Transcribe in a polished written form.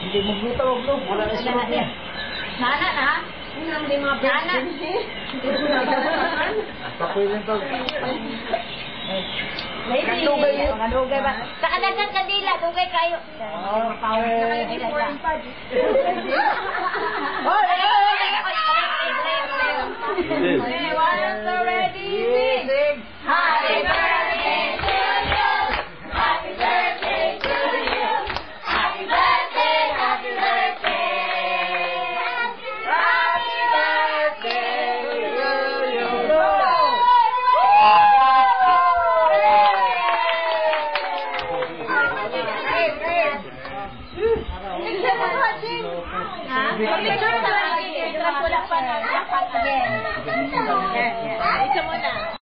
Hindi magluto, wala na siya niya. Nana na? Hindi mga nana. Pakoy lang to. Lady, mga dugay ba? Sa kadagang kandila, dugay kayo. Happy birthday to you. Happy birthday to you. Happy birthday, happy birthday. Happy birthday to you. Ha?